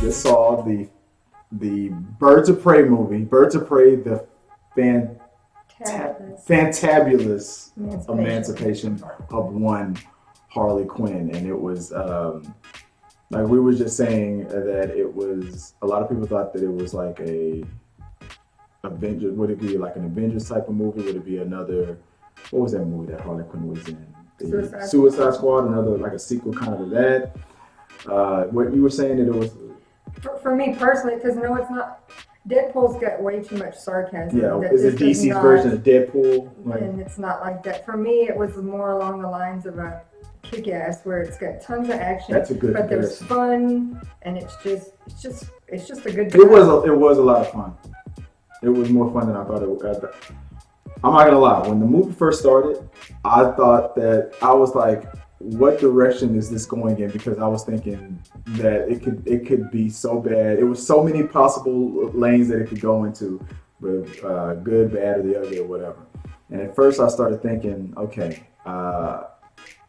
just saw the Birds of Prey movie, Birds of Prey, the fantabulous emancipation of one Harley Quinn, and it was like we were just saying that it was. A lot of people thought that it was like a Avengers. Would it be like an Avengers type of movie? Would it be another? What was that movie that Harley Quinn was in? The Suicide Squad. Another like a sequel kind of to that. What you were saying that it was. For me personally, because no, it's not. Deadpool's got way too much sarcasm. Yeah, is it DC's version of Deadpool? Like, and it's not like that. For me, it was more along the lines of a Kick-Ass, where it's got tons of action. That's a good. But there's fun, and it's just a good. Time. It was a lot of fun. It was more fun than I thought it would. I'm not gonna lie. When the movie first started, I thought that I was like, what direction is this going in? Because I was thinking that it could be so bad. It was so many possible lanes that it could go into, with good, bad, or the ugly, or whatever. And at first, I started thinking, okay,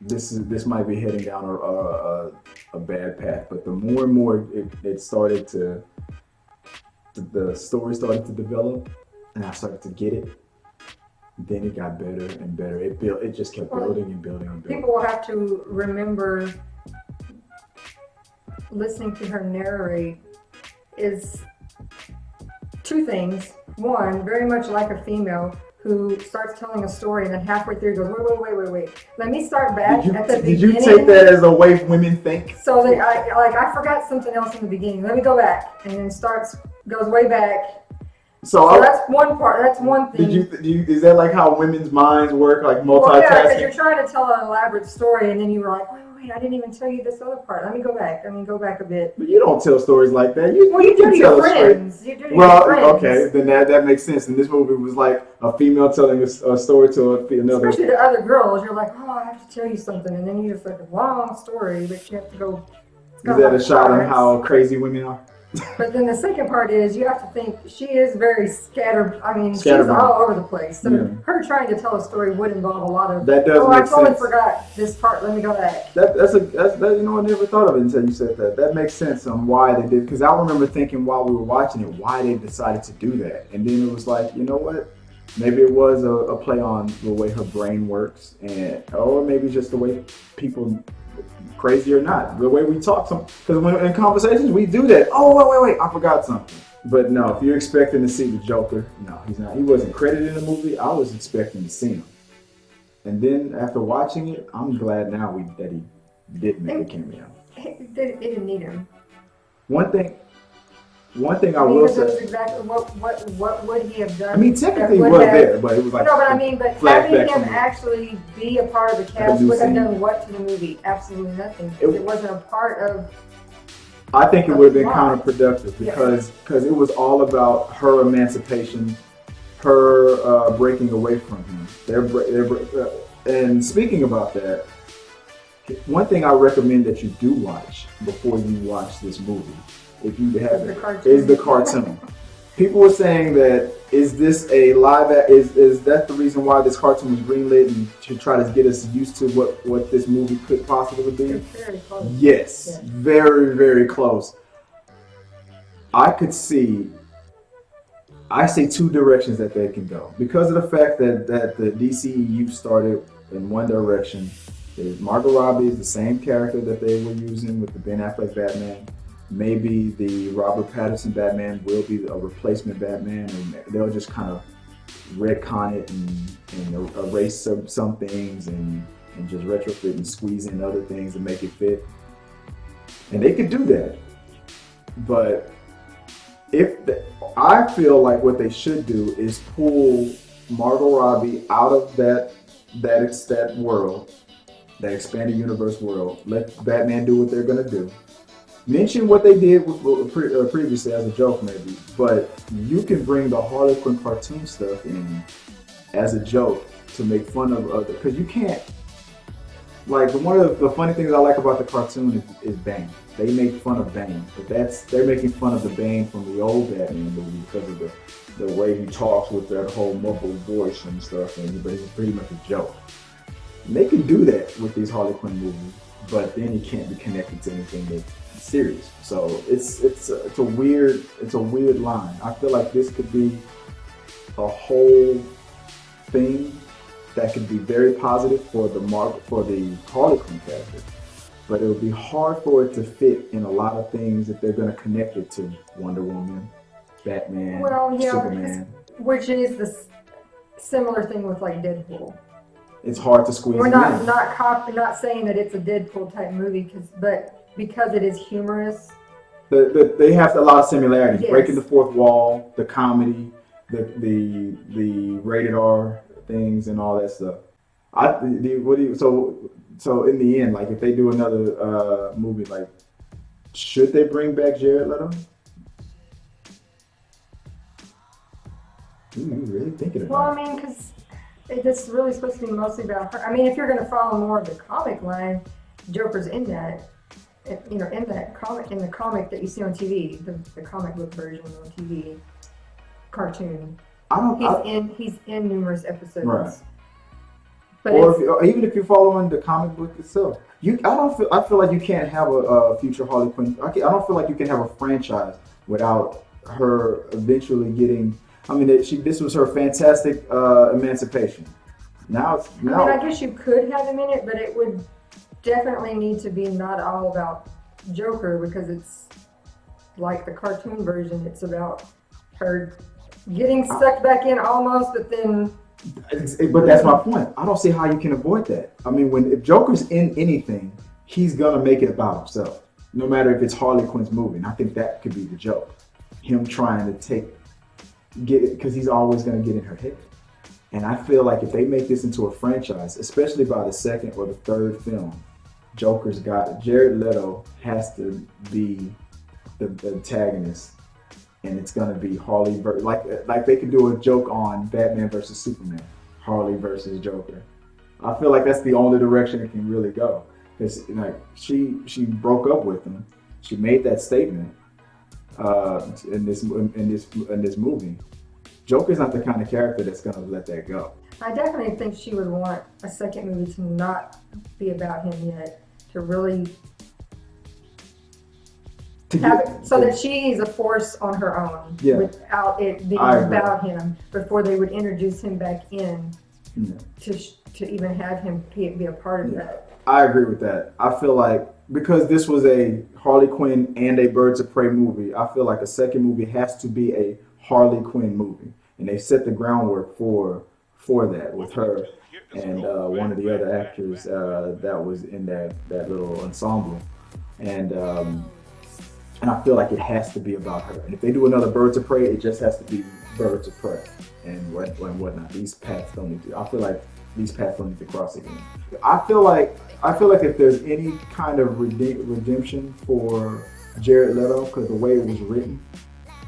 this might be heading down a bad path. But the more and more it started to, the story started to develop, and I started to get it. Then it got better and better. It just kept building and building and building. People will have to remember listening to her narrate is two things. One, very much like a female who starts telling a story and then halfway through goes, wait. Let me start back at the beginning. Did you take that as a way women think? So I forgot something else in the beginning. Let me go back, and then goes way back. So that's one part. That's one thing. Is that like how women's minds work, like multitasking? Well, yeah, because you're trying to tell an elaborate story, and then you were like, wait, I didn't even tell you this other part. Let me go back. Go back a bit. But you don't tell stories like that. You do to your friends. You do to your friends. Okay, then that makes sense. And this movie was like a female telling a story to another. Especially to other girls, you're like, I have to tell you something, and then you just like a long story, but you have to go. Is that a shot on how crazy women are? But then the second part is you have to think she is very scattered. She's all over the place. So her trying to tell a story would involve a lot of. That does make sense. I totally forgot this part. Let me go back. That's I never thought of it until you said that. That makes sense on why they did. Because I remember thinking while we were watching it, why they decided to do that, and then it was like, you know what? Maybe it was a play on the way her brain works, or maybe just the way people. Crazy or not, the way we talk, because when in conversations we do that. Oh wait, I forgot something. But no, if you're expecting to see the Joker, no, he's not. He wasn't credited in the movie. I was expecting to see him, and then after watching it, I'm glad now that he did make a cameo. They didn't need him. One thing I will say. Exactly what would he have done? Technically he was there, but it was like. No, but having him actually be a part of the cast would have done what to the movie? Absolutely nothing. It wasn't a part of. I think it would have been counterproductive because it was all about her emancipation, her breaking away from him. And speaking about that, one thing I recommend that you do watch before you watch this movie. If you have is the cartoon. People were saying that is this a live? Is that the reason why this cartoon was greenlit and to try to get us used to what this movie could possibly be? Very close. Yes, very very close. I see two directions that they can go because of the fact that the DCEU started in one direction. Margot Robbie is the same character that they were using with the Ben Affleck Batman. Maybe the Robert Pattinson Batman will be a replacement Batman, and they'll just kind of retcon it and erase some things and just retrofit and squeeze in other things and make it fit. And they could do that. But I feel like what they should do is pull Margot Robbie out of that world, that expanded universe world. Let Batman do what they're gonna do. Mention what they did previously as a joke, maybe, but you can bring the Harley Quinn cartoon stuff in as a joke to make fun of other. Because you can't. Like one of the funny things I like about the cartoon is Bane. They make fun of Bane, but they're making fun of the Bane from the old Batman movie because of the way he talks with that whole muffled voice and stuff. But it's pretty much a joke. And they can do that with these Harley Quinn movies. but then he can't be connected to anything that's serious. So it's a weird line. I feel like this could be a whole thing that could be very positive for the Harley Quinn character, but it would be hard for it to fit in a lot of things if they're going to connect it to Wonder Woman, Batman, Well, yeah, Superman. which is the similar thing with like Deadpool. It's hard to squeeze We're it not in. not saying that it's a Deadpool type movie, but because it is humorous. They have a lot of similarities. Breaking Yes. the fourth wall, the comedy, the rated R things, and all that stuff. What do you so in the end, like if they do another movie, like should they bring back Jared Leto? Ooh, you really thinking Well, I about mean, because it's really supposed to be mostly about her. I mean, if you're going to follow more of the comic line, Joker's in that. You know, in that comic, in the comic that you see on TV, the comic book version on TV, cartoon. it. I don't. He's in numerous episodes. Right. But Or even if you're following the comic book itself, I feel like you can't have a future Harley Quinn. I don't feel like you can have a franchise without her eventually getting. I mean, this was her fantastic emancipation. Now it's I mean, I guess you could have him in it, but it would definitely need to be not all about Joker, because it's like the cartoon version. It's about her getting sucked back in almost, but then. But that's my point. I don't see how you can avoid that. I mean, if Joker's in anything, he's gonna make it about himself, no matter if it's Harley Quinn's movie. And I think that could be the joke, him trying to get it, because he's always gonna get in her head. And I feel like if they make this into a franchise, especially by the second or the third film, Jared Leto has to be the antagonist, and it's gonna be Harley like they could do a joke on Batman versus Superman, Harley versus Joker. I feel like that's the only direction it can really go, because like she broke up with him, she made that statement in this movie. Joker's not the kind of character that's gonna let that go. I definitely think she would want a second movie to not be about him yet, to really have it so that she's a force on her own, Yeah. without it being about him, before they would introduce him back in, to even have him be a part of that. I agree with that. I feel like because this was a Harley Quinn and a Birds of Prey movie, I feel like a second movie has to be a Harley Quinn movie, and they set the groundwork for that with her and one of the other actors that was in that little ensemble, and I feel like it has to be about her. And if they do another Birds of Prey, it just has to be Birds of Prey and whatnot. These paths don't need to. I feel like these paths don't need to cross again. I feel like if there's any kind of redemption for Jared Leto, because the way it was written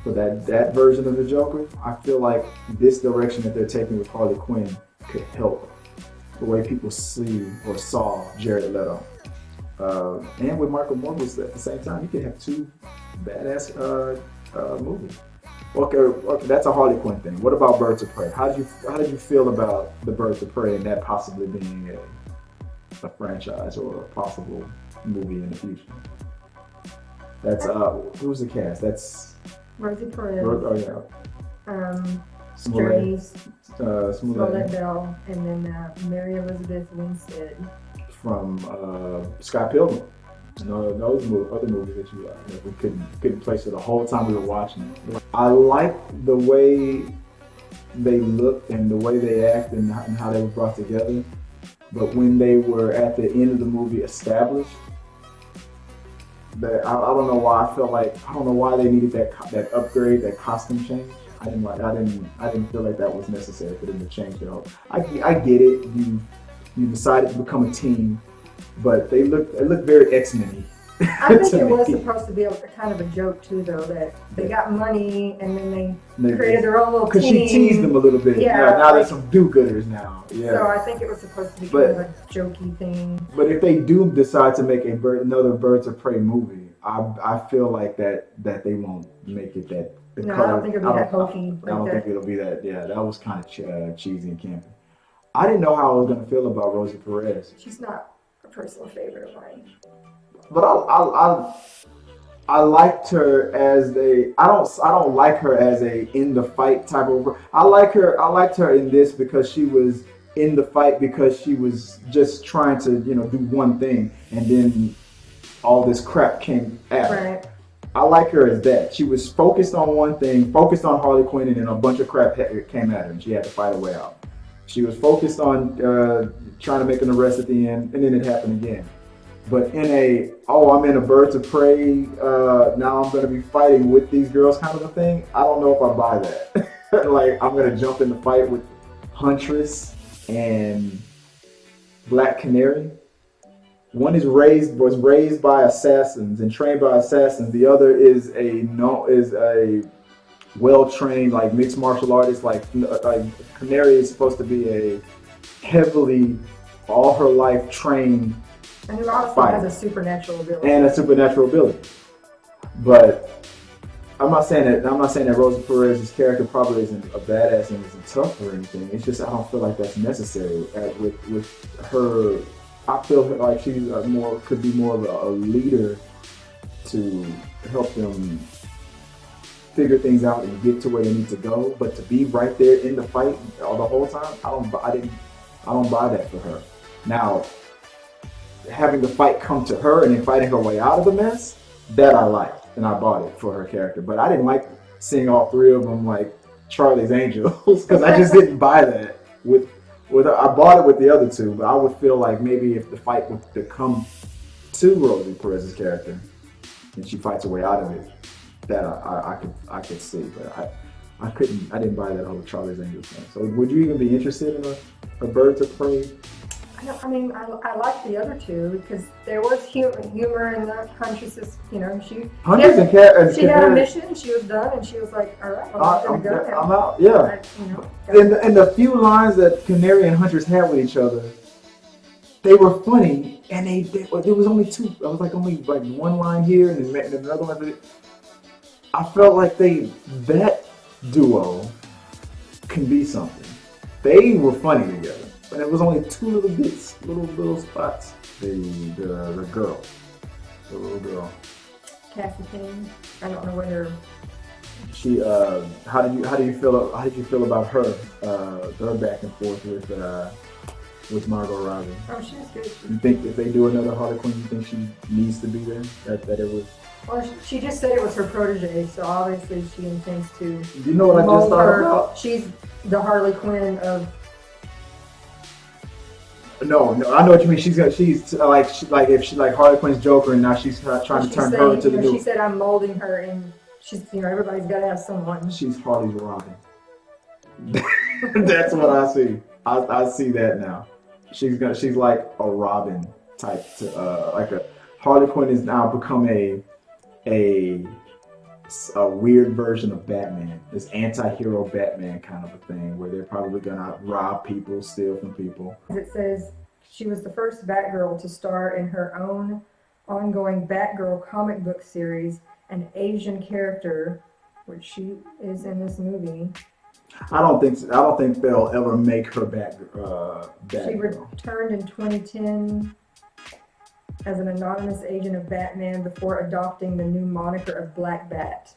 for that version of the Joker, I feel like this direction that they're taking with Harley Quinn could help the way people see or saw Jared Leto. And with Michael Morris at the same time, you could have two badass movies. Okay, that's a Harley Quinn thing. What about Birds of Prey? How did you feel about the Birds of Prey and that possibly being a franchise or a possible movie in the future? That's who's the cast? That's Rosie Perez, Smollett, Strays, Smollett Bell, and then Mary Elizabeth Winstead from Scott Pilgrim. Those other movies that you like, that we couldn't place it the whole time we were watching it. I like the way they looked and the way they act and how they were brought together. But when they were at the end of the movie established, that I don't know why I don't know why they needed that upgrade, that costume change. I didn't feel like that was necessary for them to change their whole. I get it. You decided to become a team, but they look very X-Men-y. I think it was supposed to be a kind of a joke too, though, that they got money and then they created their own little team. Because she teased them a little bit. Yeah, now there's some do-gooders now. Yeah. So I think it was supposed to be kind of a jokey thing. But if they do decide to make another Birds of Prey movie, I feel like that they won't make it that. No, I don't think it'll be that hokey. I don't think it'll be that. Yeah, that was kind of cheesy and campy. I didn't know how I was going to feel about Rosie Perez. She's not a personal favorite of mine. But I liked her as a I don't like her as a in the fight type of. I liked her in this because she was in the fight because she was just trying to do one thing, and then all this crap came at her. Right. I like her as that. She was focused on one thing, focused on Harley Quinn, and then a bunch of crap came at her, and she had to fight her way out. She was focused on trying to make an arrest at the end, and then it happened again. But I'm in a Birds of Prey, now I'm going to be fighting with these girls kind of a thing, I don't know if I buy that. Like, I'm going to jump in the fight with Huntress and Black Canary. One was raised by assassins and trained by assassins. The other is a well trained like mixed martial artist. Like Canary is supposed to be a heavily all her life trained And who also fighter has a supernatural ability. and a supernatural ability. But I'm not saying that Rosa Perez's character probably isn't a badass and isn't tough or anything. It's just I don't feel like that's necessary with her. I feel like she's could be more of a leader to help them figure things out and get to where they need to go. But to be right there in the fight the whole time, I don't buy that for her. Now, having the fight come to her and then fighting her way out of the mess, that I liked and I bought it for her character. But I didn't like seeing all three of them like Charlie's Angels because I just didn't buy that with I bought it with the other two, but I would feel like maybe if the fight would to come to Rosie Perez's character and she fights her way out of it, that I could see, but I didn't buy that whole Charlie's Angels thing. So would you even be interested in a Birds of Prey? I like the other two because there was humor in the Huntress's, she had a mission, she was done, and she was like, all right, I'm out. Yeah. And the few lines that Canary and Huntress had with each other, they were funny, and there was only two. I was like only like one line here and then another one. I felt like that duo can be something. They were funny together. But it was only two little bits, little spots. The girl, the little girl. Cassie King. I don't know whether she. How did you feel about her? Her back and forth with Margot Robbie. Oh, she was good. You think if they do another Harley Quinn, you think she needs to be there? That it was. Well, she just said it was her protege, so obviously she intends to. You know what I just thought about? She's the Harley Quinn of. No, I know what you mean. She's like Harley Quinn's Joker, and now she's trying to turn her into the new. She said, "I'm molding her, and she's everybody's got to have someone." She's Harley's Robin. That's what I see. I see that now. She's like a Robin type like a Harley Quinn has now become a weird version of Batman, this anti-hero Batman kind of a thing, where they're probably gonna rob people, steal from people. It says she was the first Batgirl to star in her own ongoing Batgirl comic book series, an Asian character, which she is in this movie. I don't think they'll ever make her Batgirl. She returned in 2010 as an anonymous agent of Batman before adopting the new moniker of Black Bat.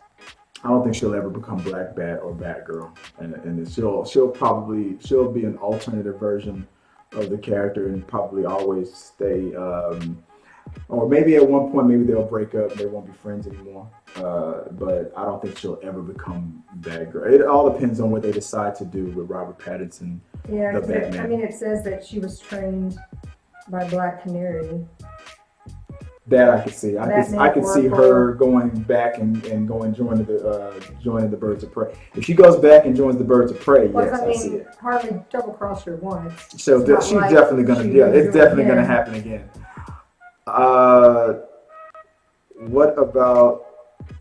I don't think she'll ever become Black Bat or Batgirl, and she'll be an alternative version of the character and probably always stay. Or maybe at one point, maybe they'll break up, they won't be friends anymore. But I don't think she'll ever become Batgirl. It all depends on what they decide to do with Robert Pattinson. Yeah, the Batman. It says that she was trained by Black Canary. That I could see. I could see her going back and joining the Birds of Prey. If she goes back and joins the Birds of Prey, yes, I see it. Harley double crossed her once. So she's definitely gonna. It's definitely gonna happen again. What about?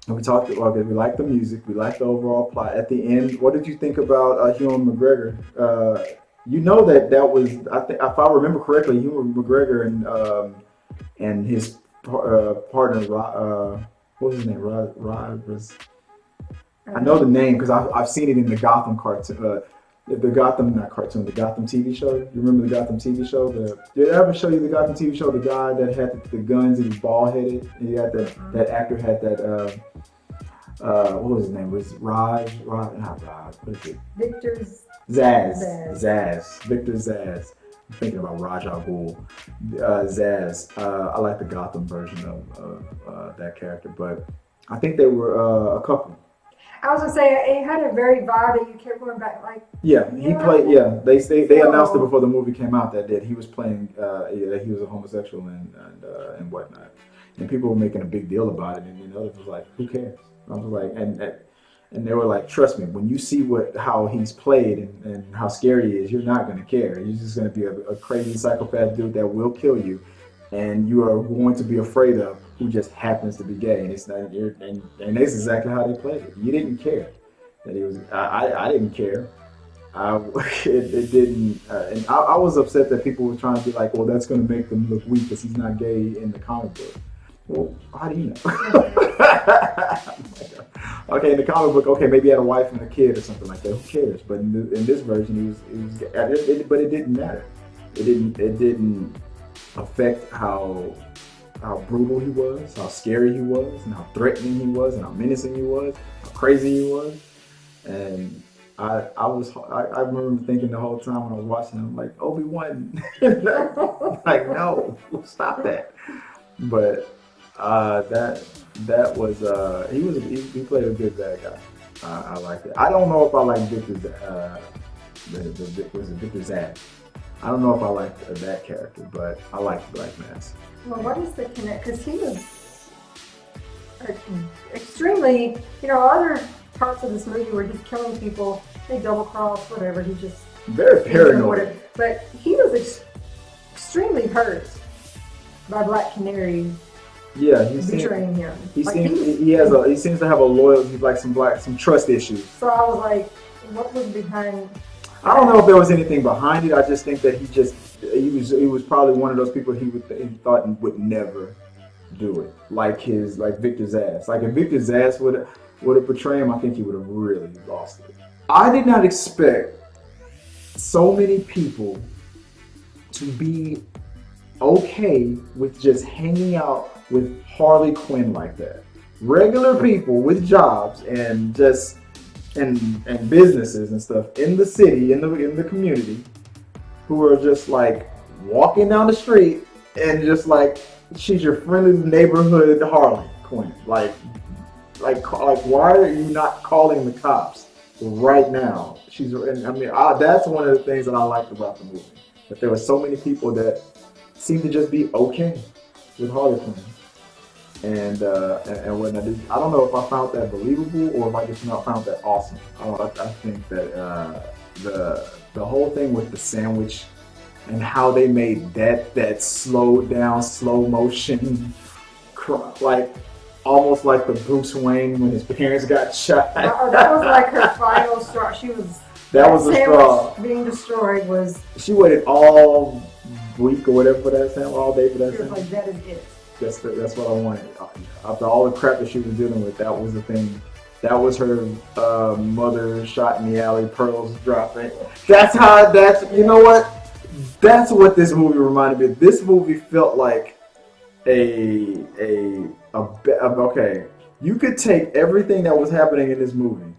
We talked. Okay, we like the music. We like the overall plot. At the end, what did you think about Ewan McGregor? You know that was. I think if I remember correctly, Ewan McGregor and his partner, what was his name? Rod was. I know the name because I've seen it in the Gotham cartoon. The Gotham, not cartoon, the Gotham TV show. You remember the Gotham TV show? Did I ever show you the Gotham TV show? The guy that had the guns, he was bald headed. He had that actor had that. What was his name? Was not Raj. What is it? Victor's Zaz. Victor Zaz. I'm thinking about Raj Al Ghul. Zaz. I like the Gotham version of that character, but I think they were a couple. I was gonna say it had a very vibe that you kept going back like. Yeah, he played. Yeah, they announced it before the movie came out that he was playing. That he was a homosexual and whatnot, and people were making a big deal about it, and others was like, "Who cares?" I was like, and they were like, "Trust me, when you see how he's played and how scary he is, you're not gonna care. He's just gonna be a crazy psychopath dude that will kill you, and you are going to be afraid of who just happens to be gay, and it's not and that's exactly how they played it. You didn't care that he was. I didn't care. It didn't, and I was upset that people were trying to be like, well, that's going to make them look weak because he's not gay in the comic book. Well, how do you know? Okay, in the comic book, okay, maybe he had a wife and a kid or something like that. Who cares? But in this version, he was but it didn't matter. It didn't affect how brutal he was, how scary he was, and how threatening he was, and how menacing he was, how crazy he was. And I remember thinking the whole time when I was watching him, like, Obi-Wan, like, no, stop that. But that was he played a good bad guy. I liked it. I don't know if I like Victor's was it Victor Zad? I don't know if I like that character, but I like Black Mask. Well, what is the connect? Because he was extremely, other parts of this movie where he's killing people, they double cross, whatever. He just very paranoid. But he was extremely hurt by Black Canary. Yeah, betraying him. He seems to have a loyalty, like some trust issues. So I was like, what was behind? I don't know if there was anything behind it. I just think that he was probably one of those people he thought would never do it, like Victor Zsasz. Like if Victor Zsasz would have betrayed him, I think he would have really lost it. I did not expect so many people to be okay with just hanging out with Harley Quinn like that. Regular people with jobs and just and businesses and stuff in the city, in the community, who are just like walking down the street and just like she's your friendly neighborhood Harley Quinn. Like why are you not calling the cops right now? That's one of the things that I liked about the movie. That there were so many people that seemed to just be okay with Harley Quinn. And whatnot. I don't know if I found that believable or if I just found that awesome. I think that the whole thing with the sandwich and how they made that slowed down, slow motion, like almost like the Bruce Wayne when his parents got shot. That was like her final straw. That was the straw. Being destroyed was. She waited all week or whatever for that sandwich, all day for that sandwich. Like, that is it. That's what I wanted. After all the crap that she was dealing with, that was the thing. That was her mother shot in the alley, pearls dropping. You know what? That's what this movie reminded me of. This movie felt like okay. You could take everything that was happening in this movie,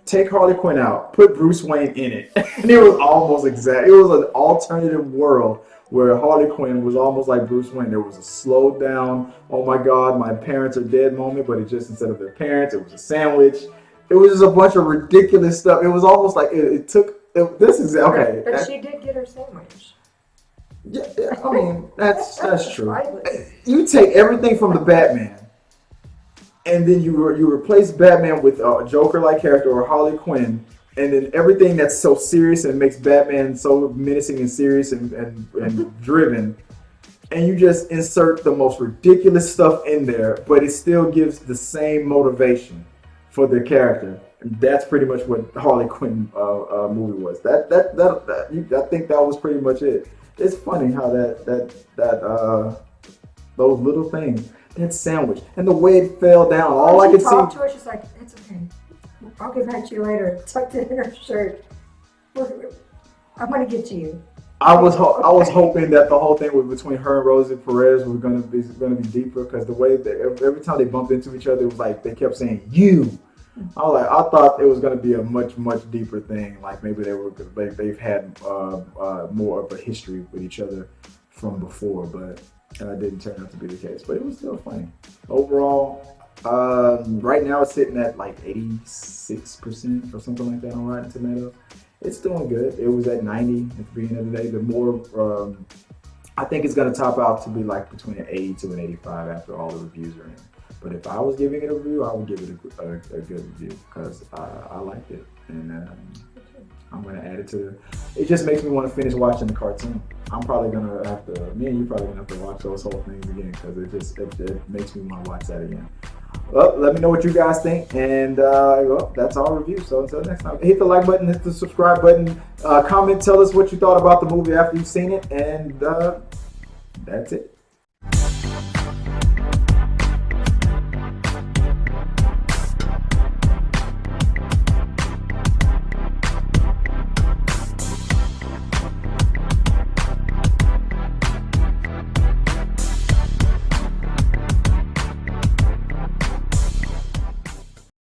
take Harley Quinn out, put Bruce Wayne in it, and it was almost exact. It was an alternative world where Harley Quinn was almost like Bruce Wayne. There was a slowed down, oh my God, my parents are dead moment, but it just, instead of their parents, it was a sandwich. It was just a bunch of ridiculous stuff. It was almost like okay. But she did get her sandwich. Yeah, I mean, that's true. You take everything from the Batman, and then you replace Batman with a Joker-like character or Harley Quinn, and then everything that's so serious and makes Batman so menacing and serious and driven, and you just insert the most ridiculous stuff in there, but it still gives the same motivation for the character. And that's pretty much what Harley Quinn movie was. I think that was pretty much it. It's funny how that those little things, that sandwich, and the way it fell down. All I could see. To her, she's like, "It's okay. I'll get back to you later." Tucked it in her shirt. I'm gonna get to you. I was hoping that the whole thing was between her and Rosie Perez was gonna be deeper, because the way that every time they bumped into each other, it was like they kept saying "you." I thought it was gonna be a much deeper thing. Like maybe they've had more of a history with each other from before, but it didn't turn out to be the case. But it was still funny overall. Right now it's sitting at like 86% or something like that on Rotten Tomatoes. It's doing good. It was at 90 at the beginning of the day. The more, I think it's going to top out to be like between an 80 to an 85 after all the reviews are in. But if I was giving it a review, I would give it a good review, because I liked it. And I'm going to add it to it just makes me want to finish watching the cartoon. I'm probably going to have to, me and you probably going to have to watch those whole things again, because it makes me want to watch that again. Well, let me know what you guys think, and well, that's our review. So until next time, hit the like button, hit the subscribe button, comment, tell us what you thought about the movie after you've seen it, and that's it.